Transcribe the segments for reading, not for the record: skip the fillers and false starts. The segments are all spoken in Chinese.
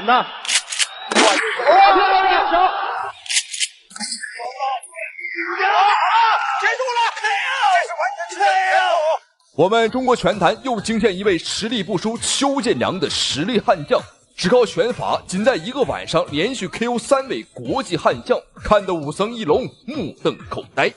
那，我们中国拳坛又惊现一位實力不輸邱建良的實力悍將，只靠拳法，僅在一個晚上連續 KO 3位國際悍將，看得武僧一龍目瞪口呆。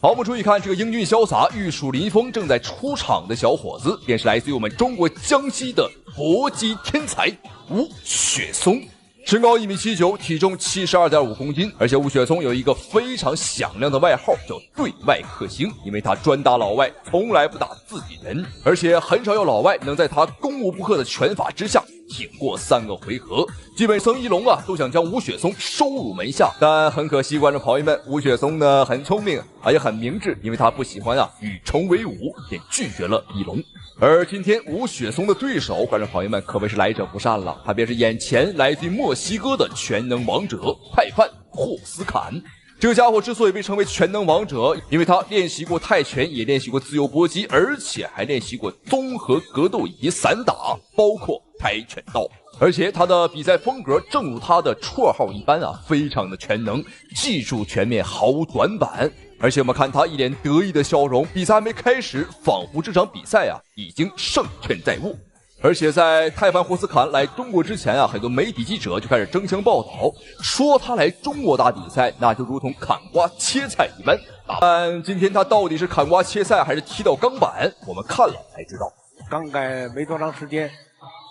好，我們注意看這個英俊瀟灑、玉樹臨風正在出場的小伙子，便是來自於我們中國江西的搏擊天才吳雪松。身高1.79米，體重72.5公斤，而且吳雪松有一個非常響亮的外號，叫對外克星，因為他專打老外，從來不打自己人，而且很少有老外能在他攻無不克的拳法之下挺過3個回合。基本僧一龍啊都想將吳雪松收入門下，但很可惜，觀眾朋友們，吳雪松呢很聰明也很明智，因為他不喜歡與蟲為伍，便拒絕了一龍。而今天吳雪松的對手，觀眾朋友們可謂是來者不善了，他便是眼前來自於墨西哥的全能王者泰范霍斯坎。這個家伙之所以被稱為全能王者，因為他練習過泰拳，也練習過自由搏擊，而且還練習過綜合格鬥以及散打，包括跆拳道。而且他的比賽風格正如他的綽號一般非常的全能，技術全面，毫無短板。而且我們看他一臉得意的笑容，比賽還沒開始，仿佛這場比賽已經勝券在握。而且在泰范霍斯坎來中國之前很多媒體記者就開始爭相報道，說他來中國打比賽那就如同砍瓜切菜一般。但今天他到底是砍瓜切菜還是踢到鋼板，我們看了才知道。剛改沒多長時間，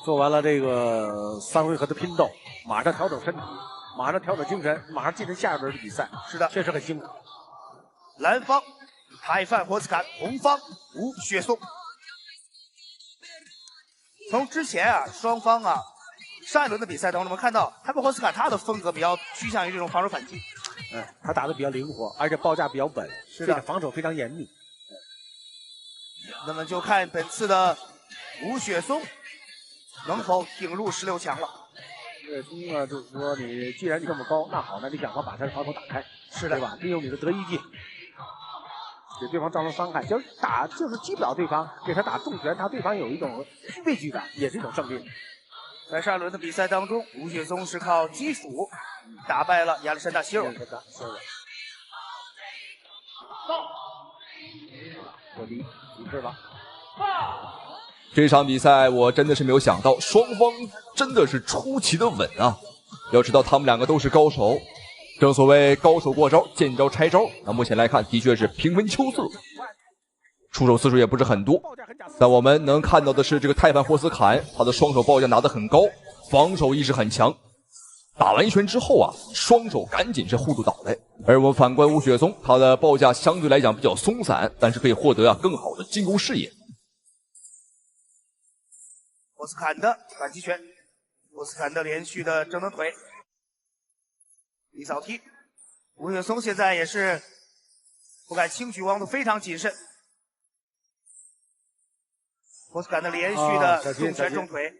做完了這個3回合的拼鬥，馬上調整身體，馬上調整精神，馬上進入下一輪的比賽。是的，確實很辛苦。藍方泰范霍斯坎，紅方吳雪松。從之前雙方上一輪的比賽當中，我們看到泰范霍斯坎他的風格比較趨向於這種防守反擊，他打得比較靈活，而且報價比較穩，是的，防守非常嚴密。那麼就看本次的吳雪松能否挺入16強了。岳松就是說你既然你這麼高，那好，那你想法把他的防守打開，是的，對吧？利用你的得意技，給對方造成傷害，就是擊不了對方，給他打重拳，他對方有一種畏懼感，也是一種勝利。在上一輪的比賽當中，吳雪松是靠基礎打敗了亞歷山大希爾。我的你知道。這場比賽我真的是沒有想到，雙方真的是出奇的穩啊！要知道他們兩個都是高手，正所謂高手過招，見招拆招。那目前來看，的確是平分秋色，出手次數也不是很多。但我們能看到的是，這個泰范霍斯坎他的雙手報價拿得很高，防守意識很強。打完一拳之後雙手趕緊是護住倒來。而我們反觀吳雪松，他的報價相對來講比較鬆散，但是可以獲得更好的進攻視野。霍斯坎的反擊拳，霍斯坎的連續的正蹬腿，一掃踢。吳雪松現在也是不敢輕舉妄動，非常謹慎。霍斯坎的連續的重拳重腿，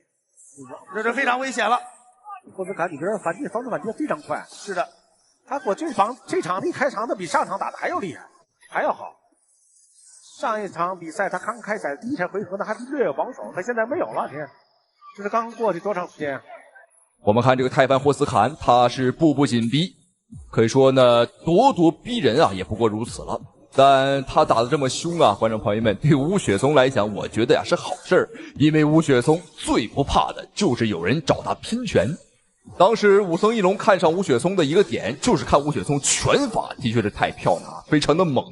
這就非常危險了。霍斯坎，你這防守反擊非常快。是的，我這場一開場的比上場打的還要厲害，還要好。上一場比賽他剛開賽第一場回合呢還略有防守，他現在沒有了。天，這是剛過去多長時間？我們看這個泰范霍斯坎，他是步步緊逼，可以說呢咄咄逼人也不過如此了。但他打得這麼凶觀眾朋友們，對吳雪松來講，我覺得是好事兒，因為吳雪松最不怕的就是有人找他拼拳。當時武僧一龍看上吳雪松的一個點，就是看吳雪松拳法的確是太漂亮，非常的猛，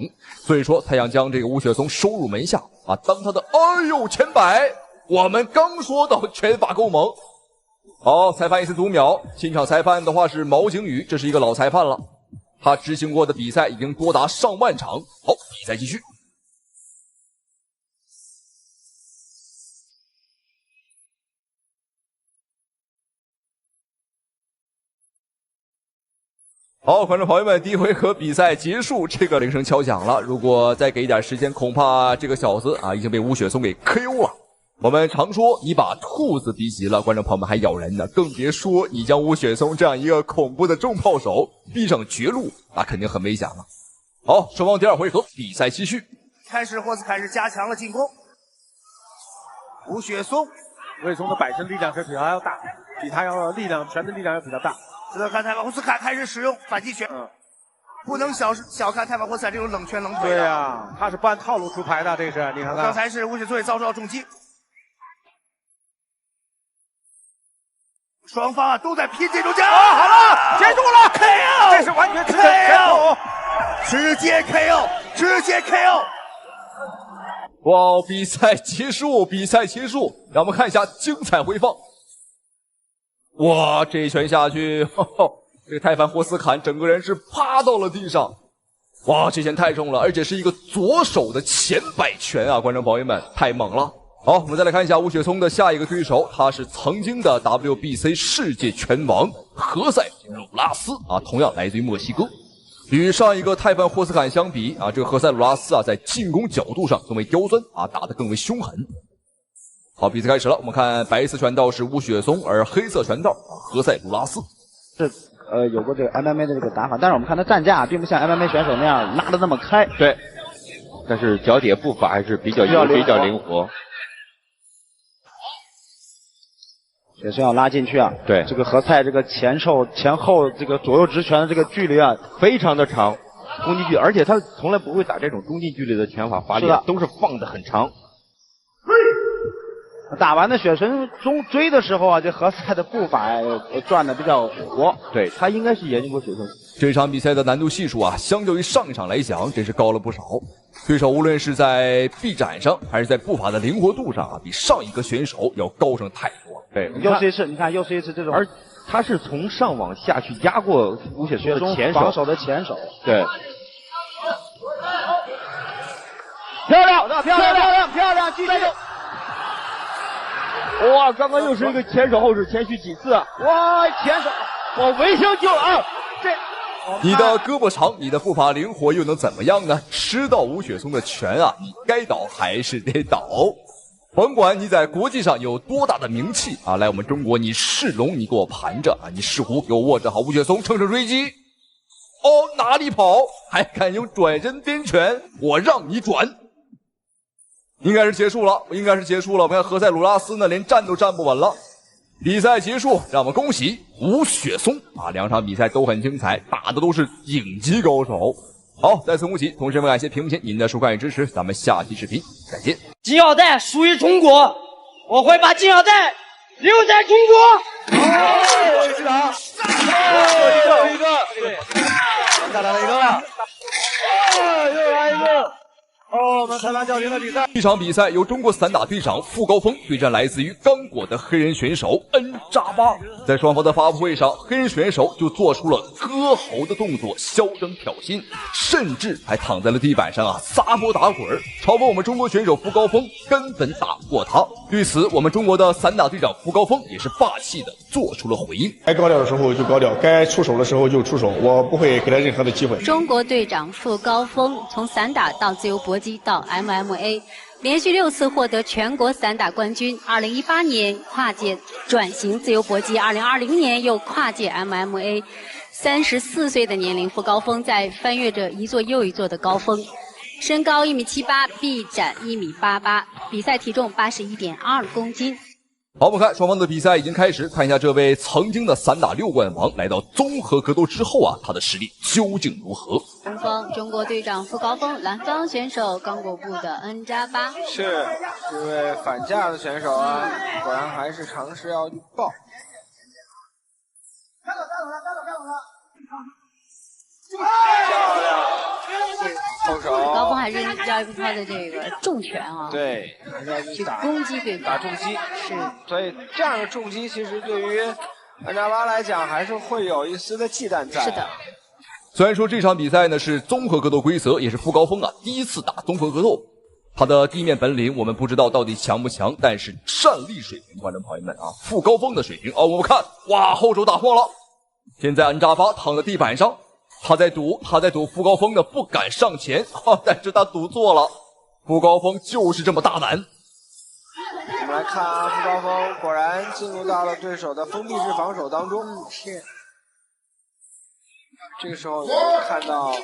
所以說才想將這個吳雪松收入門下當他的哎呦前擺。我們剛說到拳法夠猛。好，裁判1次讀秒，現場裁判的話是毛景宇，這是一個老裁判了，他執行過的比賽已經多達上萬場。好，比賽繼續。好，觀眾朋友們，第一回合比賽結束，這個鈴聲敲響了。如果再給一點時間，恐怕這個小子已經被吳雪松給 KO 了。我們常說你把兔子逼急了，觀眾朋友們還咬人呢，更別說你將吳雪松這樣一個恐怖的重炮手逼上絕路，那肯定很危險了。好，雙方第二回合比賽繼續。開始霍斯坎是加強了進攻，吳雪松的擺身力量是比他要大，比他要力量拳的力量要比较大。值得看泰凡霍斯坎开始使用反击拳，不能小看泰凡霍斯坎这种冷拳冷腿。对呀，他是不按套路出牌的，这是你看看。刚才是吴雪松也遭受到重击，双方都在拼这种架。好了，结束了 ，KO， 这是完全直接 KO， 直接 KO， 直接 KO。哇，比赛结束，比赛结束，让我们看一下精彩回放。哇，这一拳下去，这个泰凡霍斯坎整个人是趴到了地上。哇，这拳太重了，而且是一个左手的前摆拳啊！观众朋友们，太猛了。好，我们再来看一下吴雪松的下一个对手，他是曾经的 WBC 世界拳王何塞鲁拉斯啊，同样来自于墨西哥。与上一个泰凡霍斯坎相比啊，这个何塞鲁拉斯啊，在进攻角度上更为刁钻啊，打得更为凶狠。好，比赛开始了，我们看白色拳道是吴雪松，而黑色拳道何塞鲁拉斯。有过这个 MMA 的这个打法，但是我们看他站架并不像 MMA 选手那样拉得那么开。对，但是脚底下步伐还是比较灵活。也是要拉进去啊。对，这个何塞这个前后这个左右直拳的这个距离啊，非常的长，攻击距，而且他从来不会打这种中近距离的拳法发力，都是放得很长。打完的雪神中追的时候啊，这何塞的步伐转的比较活。对，他应该是研究过雪松。这场比赛的难度系数啊，相较于上一场来讲，真是高了不少。对手无论是在臂展上，还是在步伐的灵活度上啊，比上一个选手要高上太多。对，又是一次，你看又是一次这种，而他是从上往下去压过吴雪松的前手，防守的前手。对。漂亮，继续。哇，刚刚又是一个前手后手，前虚几次啊！哇，前手，我维修救了啊！你的胳膊长，你的步伐灵活，又能怎么样呢？吃到吴雪松的拳啊，你该倒还是得倒。甭管你在国际上有多大的名气啊，来我们中国，你是龙你给我盘着啊，你是虎给我握着好。吴雪松乘胜追击，哦，哪里跑？还敢用转身边拳？我让你转。应该是结束了。我们看何塞鲁拉斯呢，连站都站不稳了。比赛结束，让我们恭喜吴雪松啊！两场比赛都很精彩，打的都是顶级高手。好，再次恭喜，同时我们感谢屏幕前您的收看与支持，咱们下期视频再见。金腰带属于中国，我会把金腰带留在中国。队长，又一个，再来了一个，又来一个。我们台湾叫停的比赛。这场比赛由中国散打队长傅高峰对战来自于刚果的黑人选手恩扎巴。在双方的发布会上，黑人选手就做出了割喉的动作，嚣张挑衅，甚至还躺在了地板上啊撒泼打滚，嘲讽我们中国选手傅高峰根本打不过他。对此，我们中国的散打队长傅高峰也是霸气的做出了回应：该高调的时候就高调，该出手的时候就出手，我不会给他任何的机会。中国队长傅高峰从散打到自由搏击到 MMA， 连續6次獲得全國散打冠軍。2018年跨界轉型自由搏擊，2020年又跨界 MMA。34歲的年齡，傅高峰在翻越着一座又一座的高峰。身高1.78米，臂展1.88米，比賽體重81.2公斤。好，我們看雙方的比賽已經開始，看一下這位曾經的散打6冠王來到綜合格鬥之後啊，他的實力究竟如何？東方中國隊長傅高峰，南方選手剛果部的恩扎巴。是這位反架的選手啊，果然還是嘗試要去爆。漂亮！後手。高峰還是要用他的這個重拳啊，對，去攻擊對方，打重擊是。所以這樣的重擊其實對於恩扎巴來講，還是會有一絲的忌憚在。是的。雖然說這場比賽呢是綜合格鬥規則，也是傅高峰啊第一次打綜合格鬥，他的地面本領我們不知道到底強不強，但是站立水平，觀眾朋友們啊，傅高峰的水平哦，我們看，哇，後手打破了。現在恩扎巴躺在地板上，他在賭傅高峰呢不敢上前啊，但是他賭錯了，傅高峰就是這麼大膽。我們來看啊，傅高峰果然進入到了對手的封閉式防守當中。是。這個時候看到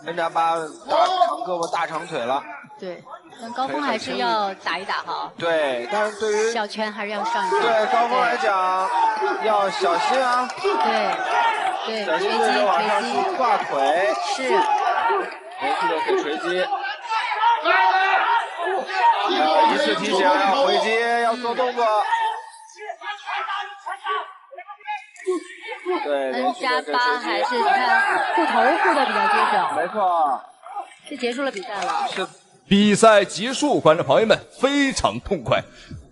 恩扎巴大長胳膊大長腿了。對，但高峰还是要打一打哈。对，但是对于小拳还是要上一上。对高峰来讲，要小心啊。对，小心对手往上去挂腿。是。连续的给锤击。一次提醒要回击，要做动作。对N+8还是看护头护的比较结实。没错。是结束了比赛了。是。比赛结束，观众朋友们非常痛快。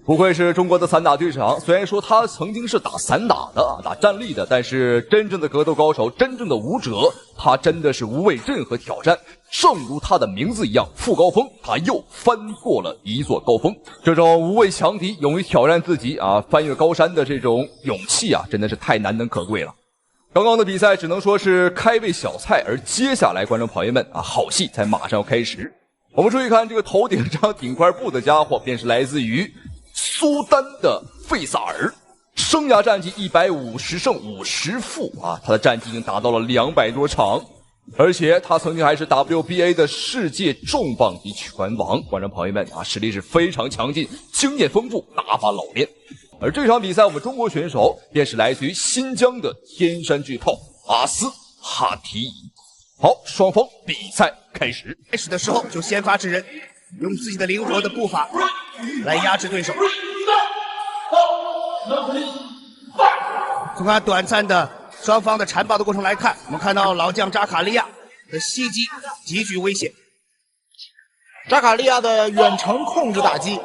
不愧是中国的散打队长，虽然说他曾经是打散打的，打站立的，但是真正的格斗高手，真正的武者，他真的是无畏任何挑战。正如他的名字一样，傅高峰，他又翻过了一座高峰。这种无畏强敌、勇于挑战自己翻越高山的这种勇气真的是太难能可貴了。剛剛的比賽只能說是開胃小菜，而接下來觀眾朋友們好戲才馬上要開始。我們注意看這個頭頂這張頂塊布的家伙，便是來自於蘇丹的費薩爾，生涯戰績150勝50負他的戰績已經達到了200多場，而且他曾經還是 WBA 的世界重磅級拳王。觀眾朋友們實力是非常強勁，經驗豐富，打法老練。而這場比賽，我們中國選手便是來自於新疆的天山巨炮阿斯哈提伊。好，雙方比賽開始。開始的時候就先發制人，用自己的靈活的步伐來壓制對手。從看短暫的雙方的纏抱的過程來看，我們看到老將扎卡利亞的襲擊極具危險。扎卡利亞的遠程控制打擊。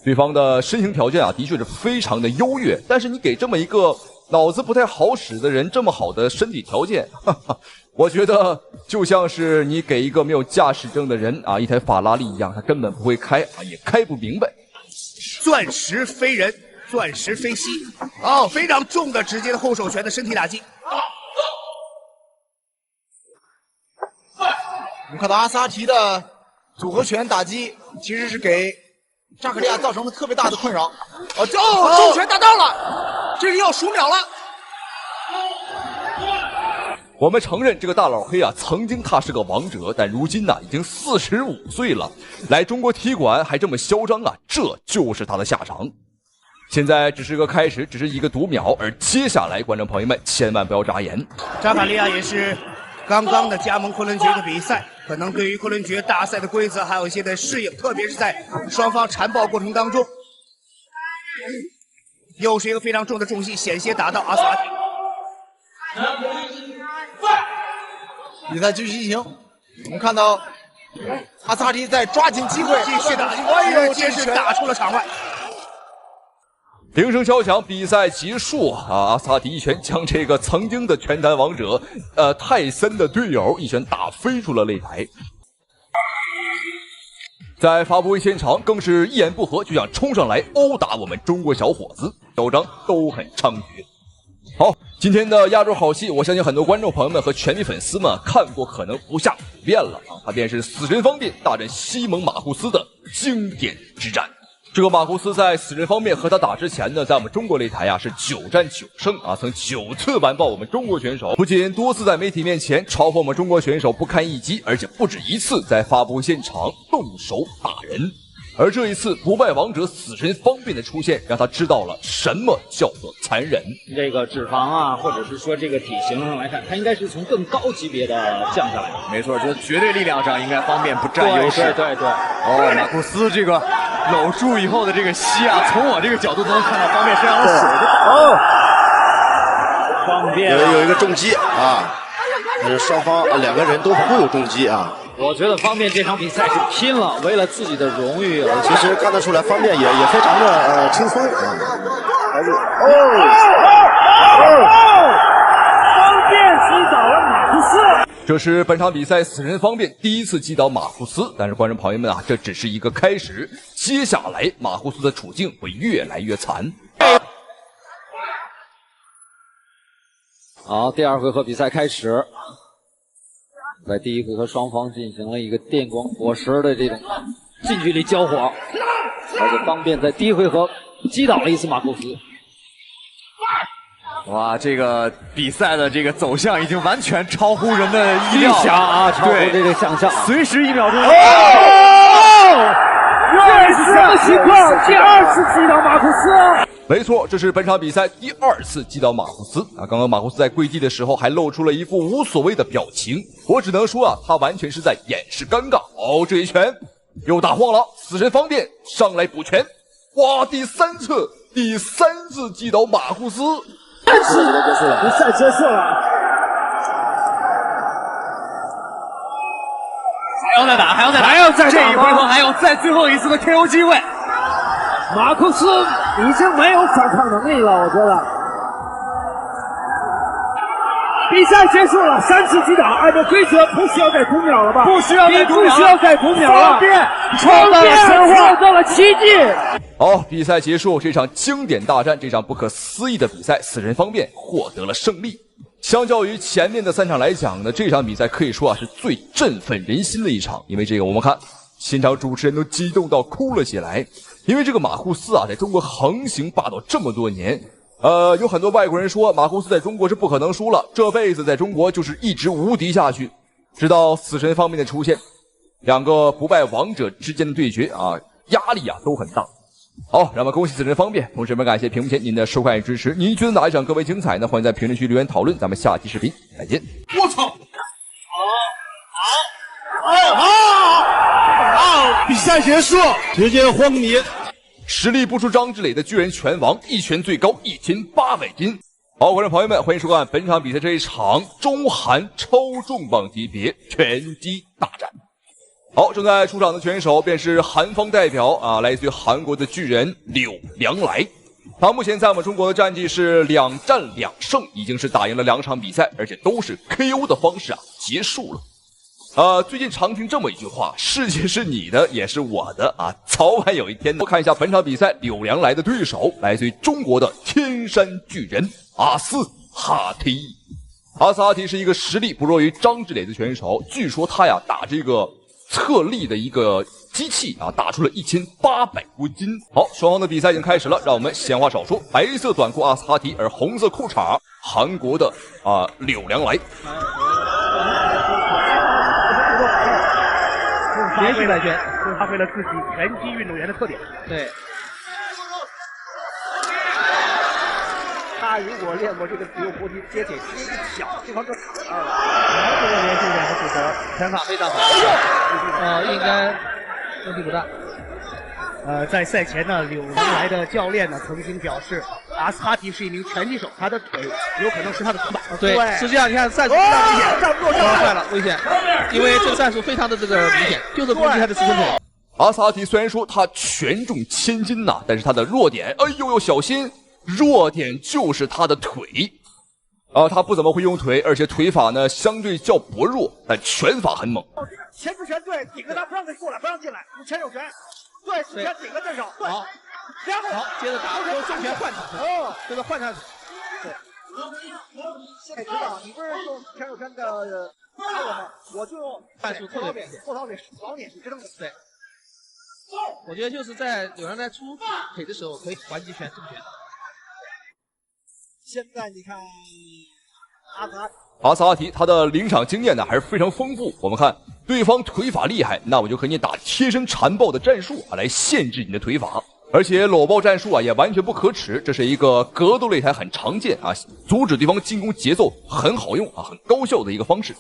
對方的身形條件的確是非常的優越，但是你給這麼一個腦子不太好使的人這麼好的身體條件，我覺得就像是你給一個沒有駕駛證的人一台法拉利一樣，他根本不會開也開不明白。鑽石飛人，鑽石飛膝，非常重的直接的後手拳的身體打擊。我們看到阿斯哈提的組合拳打擊，其實是給扎克利亞造成了特別大的困擾。重拳打到了，這裡要數秒了。我們承認這個大老黑曾經他是個王者，但如今已經45歲了，來中國踢館還這麼囂張這就是他的下場。現在只是個開始，只是一個讀秒，而接下來觀眾朋友們千萬不要眨眼。扎卡利亞也是剛剛的加盟昆崙決的比賽，可能對於昆崙決大賽的規則還有一些的適應，特別是在雙方纏抱過程當中，又是一個非常重的重擊，險些打到阿斯哈提。比賽繼續進行，我們看到阿斯哈提在抓緊機會，繼續打，接着打出了場外。鈴聲敲響，比賽結束阿斯哈提一拳將這個曾經的拳壇王者泰森的隊友一拳打飛出了擂台。在發布會現場更是一言不合就想衝上來毆打我們中國小伙子，囂張都很猖獗。好，今天的亞洲好戲，我相信很多觀眾朋友們和拳迷粉絲們看過，可能不下5遍了他便是死神方面大戰西蒙馬庫斯的經典之戰。這個馬庫斯在死神方面和他打之前呢，在我們中國擂台是9戰9勝曾9次完爆我們中國選手，不僅多次在媒體面前嘲諷我們中國選手不堪一擊，而且不止一次在發布現場動手打人。而這一次不敗王者死神方面的出現，讓他知道了什麼叫做殘忍。這個脂肪或者是說這個體型上來看，他應該是從更高級別的降下來的。沒錯，就絕對力量上應該方面不佔優勢。對。馬庫斯這個摟住以後的這個膝從我這個角度都能看到方面身上的水。方便有一個重擊雙方兩個人都會有重擊我覺得方便這場比賽是拼了，為了自己的榮譽。其實看得出來，方便也非常的輕鬆。方便擊倒了馬庫斯。這是本場比賽死神方面第一次擊倒馬庫斯，但是觀眾朋友們這只是一個開始，接下來馬庫斯的處境會越來越慘。好，第二回合比賽開始。在第一回合，雙方進行了一個電光火石的這種近距離交火，而且方便在第一回合擊倒了一次馬庫斯。哇，这个比赛的这个走向已经完全超乎人的意料预想啊，超乎这个想象。随时1秒钟。这是什么情况？第2次击倒马库斯。没错，这是本场比赛第2次击倒马库斯啊！刚刚马库斯在跪地的时候还露出了一副无所谓的表情，我只能说啊，他完全是在掩饰尴尬。哦，这一拳又打晃了，死神方便上来补拳。哇，第3次击倒马库斯，比赛结束了。还要再打，还要再这一回合还有再最后一次的 KO 机会。马库斯已经没有反抗能力了，我觉得。比赛结束了，3次击倒，按照规则不需要再读秒了吧？不需要再读秒了。创造了奇迹。好，比赛结束，这场经典大战，这场不可思议的比赛，死神方便获得了胜利。相较于前面的3场来讲呢，这场比赛可以说啊是最振奋人心的一场，因为这个我们看现场主持人都激动到哭了起来，因为这个马库斯啊在中国横行霸道这么多年，有很多外国人说马库斯在中国是不可能输了，这辈子在中国就是一直无敌下去，直到死神方面的出现，2个不败王者之间的对决啊，压力啊都很大。好，让我们恭喜死神方便，同时我们感谢屏幕前您的收看与支持。您觉得哪一场更为精彩呢？欢迎在评论区留言討論。咱們下期視頻再見。我操！好！比賽結束，直接昏迷。實力不輸張志磊的巨人拳王，一拳最高1800斤。好，觀眾朋友們，歡迎收看本場比賽這一場中韓超重磅級別拳擊大戰。好，正在出場的拳手便是韓方代表啊，來自於韓國的巨人柳良來。他目前在我們中國的戰績是2戰2勝，已經是打贏了2場比賽，而且都是 KO 的方式啊結束了。最近常聽這麼一句話，世界是你的，也是我的啊，早晚有一天呢。看一下本場比賽柳良來的對手，來自於中國的天山巨人阿斯哈提。阿斯哈提是一個實力不弱於張志磊的拳手，據說他呀打這個側立的一個機器啊，打出了1800公斤。好，雙方的比賽已經開始了，讓我們閒話少說。白色短褲阿斯哈提，而紅色褲衩韓國的柳良來。連續來拳，發揮了自己拳擊運動員的特點。對。他如果練過這個自由搏擊，接鐵接一腳，對方就躺那兒了。這個連續兩個組合，拳法非常好。應該問題不大。在賽前呢，柳良來的教練呢曾經表示，阿斯哈提是一名拳擊手，他的腿有可能是他的短板。對，實際上你看戰術非常明顯，站不住，壞了，危險，因為這個戰術非常的這個明顯，就是攻擊他的支撐腿。阿斯哈提雖然說他權重千斤吶，但是他的弱點，哎呦呦，小心！弱點就是他的腿，他不怎麼會用腿，而且腿法呢相對較薄弱，但拳法很猛。前置拳對，頂着他不讓他過來，不讓進來，用前手拳，對，手拳頂個正手，對，然後好，接着打，用重拳換他，哦，這個換他，對。現在知道你不是用前手拳的打我嗎？我就用戰術特別明顯，後槽腿老臉是支撐的，對。我覺得就是在柳良來出腿的時候可以還擊拳正拳。現在你看阿斯哈提他的臨場經驗呢還是非常豐富。我們看對方腿法厲害，那我就和你打貼身纏抱的戰術啊，來限制你的腿法。而且摟抱戰術啊也完全不可恥，這是一個格鬥擂台很常見啊，阻止對方進攻節奏很好用啊，很高效的一個方式。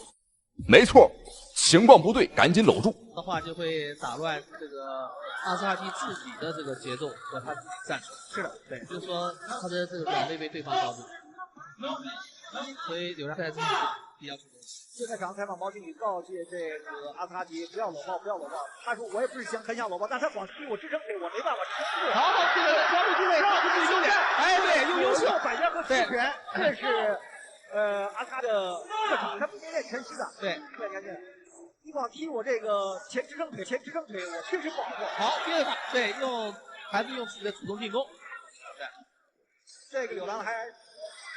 沒錯，情況不對，趕緊摟住。的話就會打亂這個阿斯哈提自己的這個節奏和他自己戰術。是的，對，就是說他的這個軟肋被對方抓住，所以柳良來這是比較成功。就在場採訪毛經理告誡這個阿斯哈提不要摟抱，不要摟抱。他說我也不是想很想摟抱，但他光逼我支撐腿，我沒辦法支撐。好，這個抓住機會，這是優點。哎，對，用優勢反拳和刺拳，這是阿斯哈的特長，他不練拳擊的。對，對。你光踢我這個前支撐腿，我確實不好做。好，接着打，對，還是用自己的主動進攻。對，這個柳良還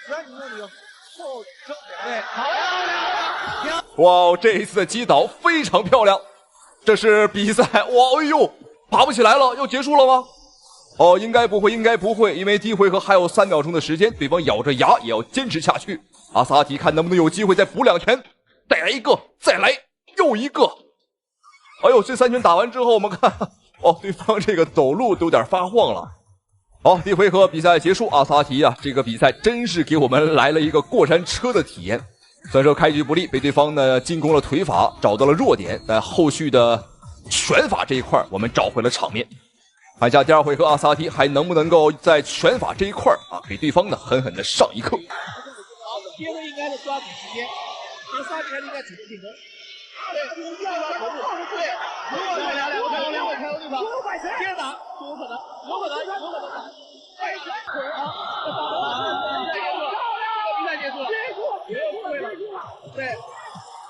雖然你用你的後撐腿，對，好漂亮！哇，這一次的擊倒非常漂亮。這是比賽，哇，哎呦，爬不起來了，要結束了嗎？哦，应该不会，应该不会，因为第一回合还有3秒鐘的時間，對方咬着牙也要堅持下去。阿薩提看能不能有機會再補2拳，再來一個，再來又一個。哎呦，這3拳打完之後，我們看，哦，對方這個走路都有點發晃了。好，第一回合比賽結束，阿薩提啊，這個比賽真是給我們來了一個過山車的體驗。雖然說開局不利，被對方呢進攻了腿法，找到了弱點，但後續的拳法這一塊我們找回了場面。看一下第二回合，阿薩提還能不能夠在拳法這一塊啊，給對方呢狠狠的上一課。好，第二個應該是抓緊時間，阿薩提還是應該主動進攻。對，不要拉頭部。對，如果兩個開對方，接着打，有可能。比賽結束了。對，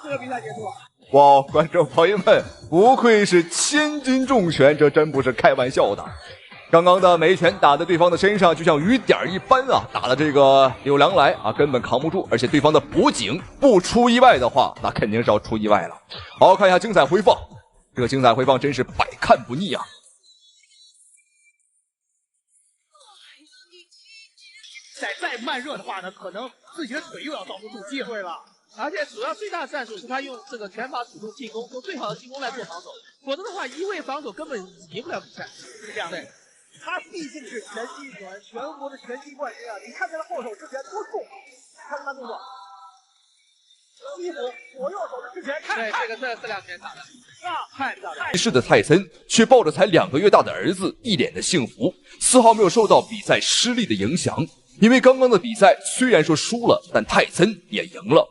這個比賽結束了。哇，觀眾朋友們，不愧是千斤重拳，這真不是開玩笑的。剛剛的每一拳打在對方的身上，就像雨點一般啊，打的這個柳良來啊，根本扛不住。而且對方的脖頸不出意外的話，那肯定是要出意外了。好，看一下精彩回放，這個精彩回放真是百看不膩啊。再慢熱的話呢，可能自己的腿又要遭受重擊會了。而且主要最大的戰術是他用這個拳法主動進攻，用最好的進攻來做防守，否則的話一味防守根本贏不了比賽，是這樣的。對，他畢竟是拳擊冠，全國的拳擊冠軍啊！你看他的後手之前多重，看他動作，左右手的之前，看，對，這兩拳打的太漂亮。是的泰森卻抱着才2個月大的兒子，一臉的幸福，絲毫沒有受到比賽失利的影響。因為剛剛的比賽雖然說輸了，但泰森也贏了。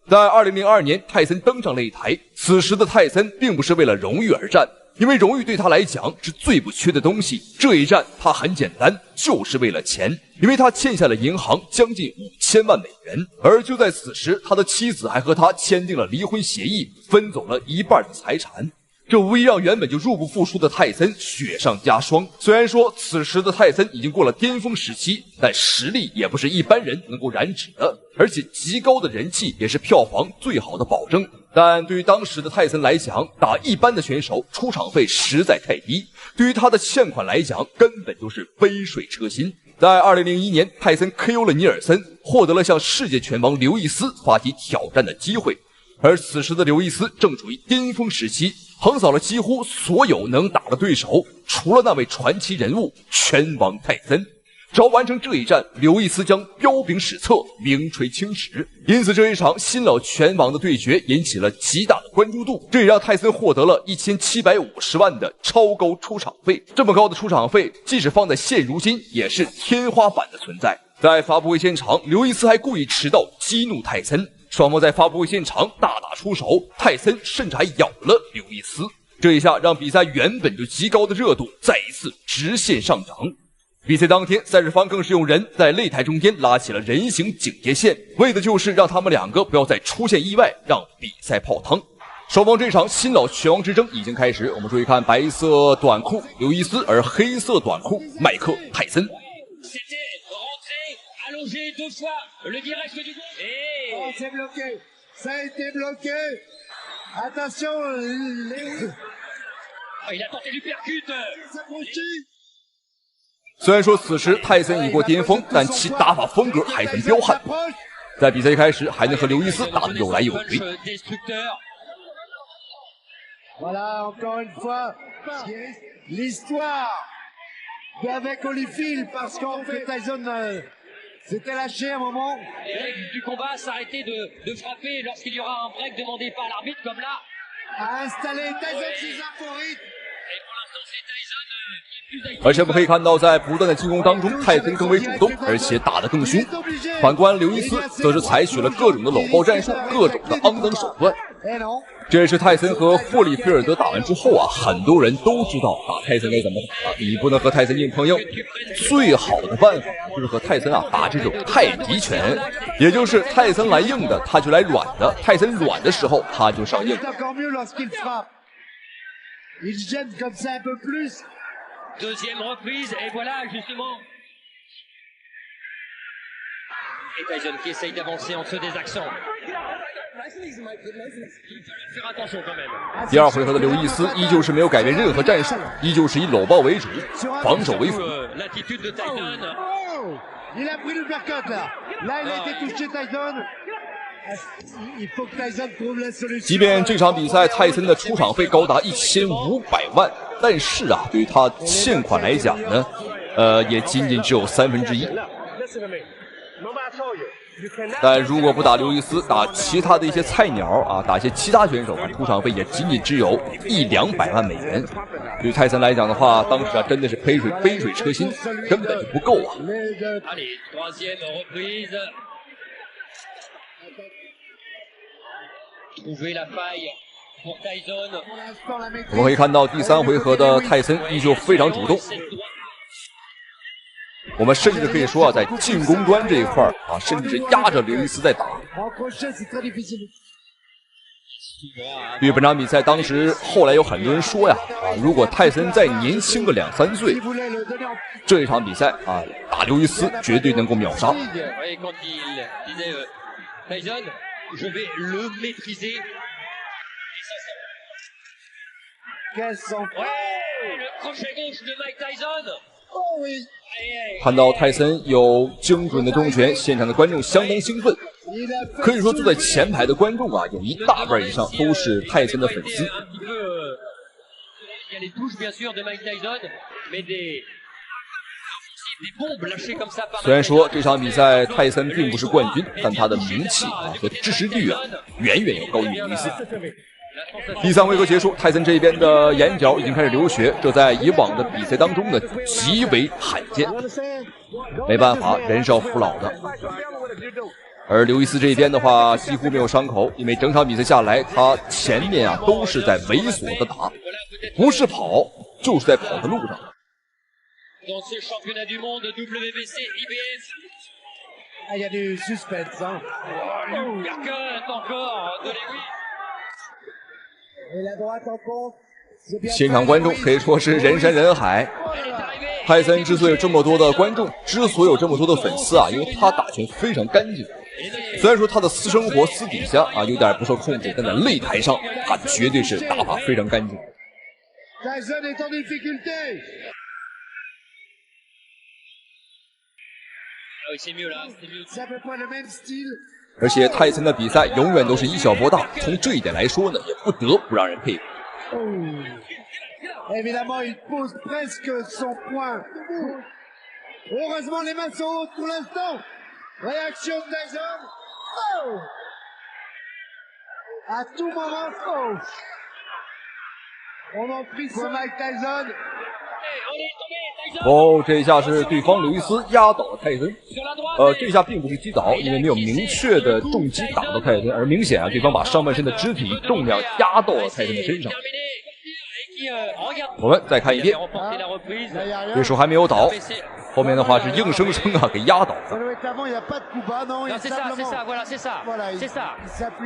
在2002年，泰森登上擂台。此時的泰森並不是為了榮譽而戰，因為榮譽對他來講是最不缺的東西。這一戰他很簡單，就是為了錢，因為他欠下了銀行將近5000萬美元。而就在此時，他的妻子還和他簽訂了離婚協議，分走了一半的財產。這無疑讓原本就入不敷出的泰森雪上加霜。雖然說此時的泰森已經過了巔峰時期，但實力也不是一般人能夠染指的，而且極高的人氣也是票房最好的保證。但對於當時的泰森來講，打一般的選手出場費實在太低，對於他的欠款來講根本就是杯水車薪。在2001年，泰森 KO 了尼爾森，獲得了向世界拳王劉易斯發起挑戰的機會。而此時的劉易斯正處於巔峰時期，橫掃了幾乎所有能打的對手，除了那位傳奇人物拳王泰森。只要完成這一戰，劉易斯將彪炳史冊，名垂青史。因此這一場新老拳王的對決引起了極大的關注度，這也讓泰森獲得了1750萬的超高出場費。這麼高的出場費，即使放在現如今也是天花板的存在。在發布會現場，劉易斯還故意遲到激怒泰森，雙方在發布會現場大打出手，泰森甚至還咬了劉易斯。這一下讓比賽原本就極高的熱度再一次直線上漲。比賽當天，賽事方更是用人在擂台中間拉起了人形警戒線，為的就是讓他們兩個不要再出現意外，讓比賽泡湯。雙方這場新老拳王之爭已經開始，我們注意看白色短褲劉易斯，而黑色短褲麥克泰森。allongé 2 fois le direct du gauche et oh, c'est bloqué, ça a été bloqué. Attention, il a tenté du percute. 雖然說此時泰森已過巔峰，但其打法風格還很彪悍。在比賽一開始，還能和劉易斯打得有來有回。Voilà, encore une fois, l'histoire avec Holyfield, parce qu'en fait Tyson s'était lâché un moment. Les règles du combat, s'arrêter de frapper lorsqu'il y aura un break demandé par l'arbitre, comme là. A installé Tyson ses favorites. Et pour l'instant, c'est Tyson. 而且我們可以看到，在不斷的進攻當中，泰森更為主動，而且打得更兇。反觀劉易斯，則是採取了各種的摟抱戰術，各種的骯髒手段。這也是泰森和霍利菲爾德打完之後啊，很多人都知道打泰森該怎麼打。你不能和泰森硬碰硬，最好的辦法就是和泰森啊打這種太極拳，也就是泰森來硬的，他就來軟的；泰森軟的時候，他就上硬。Deuxième reprise, et voilà justement. Et Tyson qui essaye d'avancer entre des accents. 第二回合的刘易斯依旧是没有改变任何战术，依旧是以搂抱为主，防守为辅。即便这场比赛泰森的出场費高達1500萬，但是啊，對於他現款來講呢，也僅僅只有1/3。但如果不打劉易斯，打其他的一些菜鳥啊，打一些其他選手啊，出場費也僅僅只有100-200萬美元。對於泰森來講的話，當時啊真的是杯水車薪，根本就不夠啊。我們可以看到第3回合的泰森依舊非常主動。我們甚至可以說啊，在進攻端這一塊啊，甚至壓着劉易斯在打。對於本場比賽，當時後來有很多人說呀，如果泰森再年輕個2-3歲，這一場比賽啊，打劉易斯絕對能夠秒殺。看到泰森有精準的重拳，現場的觀眾相當興奮。可以說坐在前排的觀眾啊，有一大半以上都是泰森的粉絲。雖然說這場比賽泰森並不是冠軍，但他的名氣啊和支持率啊，遠遠要高於劉易斯。第3回合結束，泰森這邊的眼角已經開始流血，這在以往的比賽當中呢極為罕見。沒辦法，人是要服老的。而劉易斯這邊的話幾乎沒有傷口，因為整場比賽下來，他前面啊都是在猥瑣的打，不是跑就是在跑的路上。現場觀眾可以說是人山人海。泰森之所以有這麼多的觀眾，之所以有這麼多的粉絲啊，因為他打拳非常乾淨。雖然說他的私生活私底下啊有點不受控制，但在擂台上他絕對是打法非常乾淨。而且泰森的比賽永遠都是以小博大，從這一點來說呢，也不得不讓人佩服。Évidemment, il pose presque son point. Heureusement, les mains sont hautes pour l'instant. Réaction de Tyson. Oh! À tout moment, oh! On en prie sur Mike Tyson. 哦，這一下是對方劉易斯壓倒了泰森。這一下並不是擊倒，因為沒有明確的重擊打到泰森，而明顯啊，對方把上半身的肢體重量壓到了泰森的身上。我們再看一遍，對手還沒有倒，後面的話是硬生生啊給壓倒的。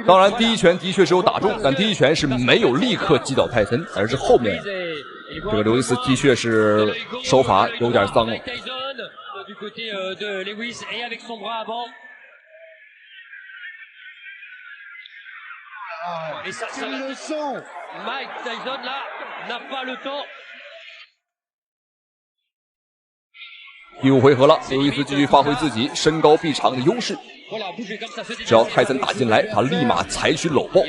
當然，第一拳的確是有打中，但第一拳是沒有立刻擊倒泰森，而是後面這個劉易斯的確是手法有點髒了。第5回合了，劉易斯繼續發揮自己身高臂長的優勢，只要泰森打進來，他立馬採取摟抱。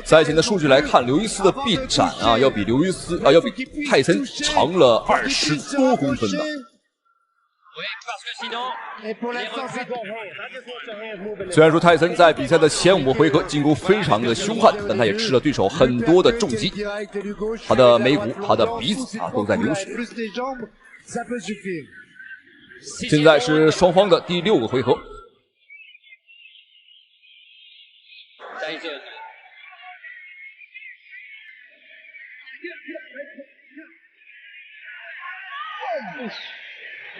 賽前的數據來看，劉易斯的臂展啊，要比泰森長了20多公分呢。雖然說泰森在比賽的前5個回合進攻非常的兇悍，但他也吃了對手很多的重擊，他的眉骨、他的鼻子啊都在流血。現在是雙方的第6個回合。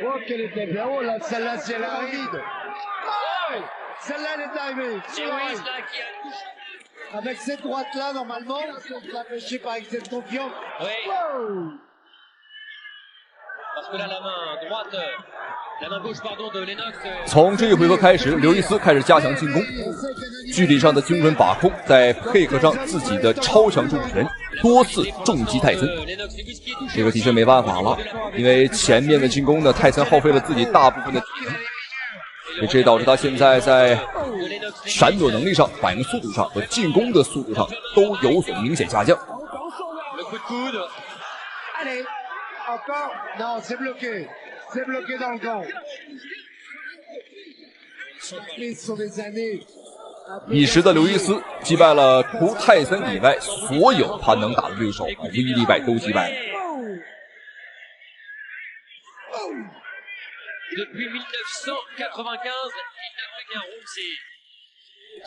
Oh, qu'elle était bien haut là, celle-là, si elle arrive. Oh, celle-là, elle est arrivée. Avec cette droite-là, normalement, on se l'a pêché par excès de confiance. Oui. 从这一回合开始，刘易斯开始加强进攻，距离上的精准把控，再配合上自己的超强重拳，多次重击泰森。这个的确没办法了，因为前面的进攻呢，泰森耗费了自己大部分的体能，这导致他现在在闪躲能力上、反应速度上和进攻的速度上都有所明显下降。一时的刘易斯击败了除泰森以外所有他能打的对手，无一例外都击败了。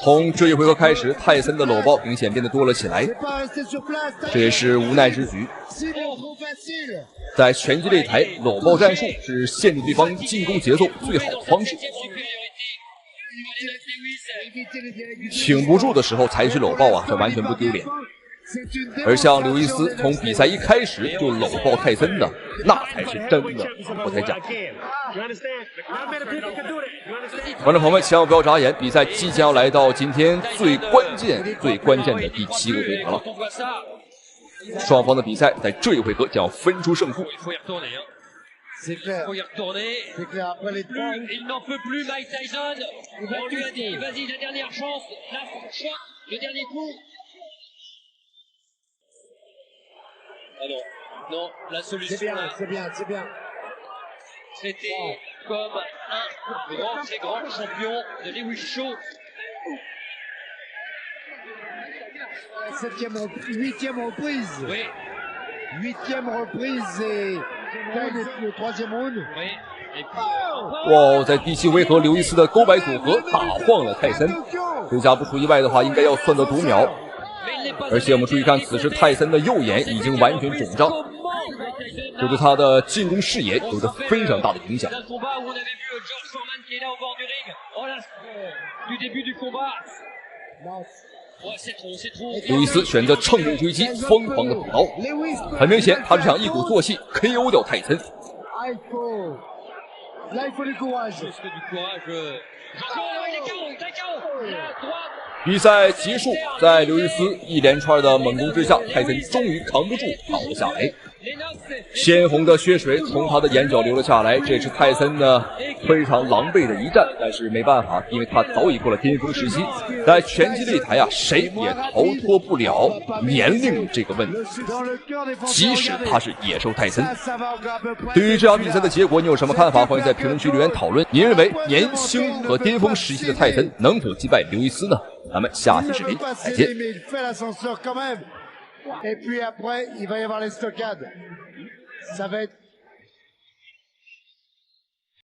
从这一回合开始，泰森的搂抱明显变得多了起来，这也是无奈之举。在拳击擂台，搂抱战術是限制對方進攻節奏最好的方式。挺不住的時候採取摟抱啊，這完全不丟臉。而像劉易斯從比賽一開始就摟抱泰森的，那才是真的不太假。觀眾朋友們，千萬不要眨眼，比賽即將要來到今天最關鍵的第7個回合了。雙方的比賽在這一回合將要分出勝負。C'est clair. Faut y retourner. C'est clair. Après les points. Il n'en peut plus, Mike Tyson. On lui a dit, vas-y, la dernière chance. Là, choix, le dernier coup. Ah non. Non, la solution. C'est bien, c'est bien, c'est bien. C'était comme un grand, très grand champion de Lewis Shaw. 8e reprise. Oui. 8e reprise et le 3e round. 哇，在第7回合，刘易斯的勾摆組合打晃了泰森，這下不出意外的話，應該要算到讀秒。而且我們注意看，此時泰森的右眼已經完全腫脹，這對他的進攻視野有着非常大的影響。劉易斯選擇乘勢追擊，瘋狂的補刀，很明顯他是想一鼓作氣 KO 掉泰森。比賽結束，在劉易斯一連串的猛攻之下，泰森終於扛不住倒了下來。鮮紅的血水從他的眼角流了下來，這是泰森呢非常狼狽的一戰，但是沒辦法，因為他早已過了巔峰時期，在拳擊擂台啊，誰也逃脫不了年齡這個問題，即使他是野獸泰森。對於這場比賽的結果，你有什麼看法？歡迎在評論區留言討論。您認為年輕和巔峰時期的泰森能否擊敗劉易斯呢？咱們下期視頻再見。Et puis après, il va y avoir les stockades. Ça va être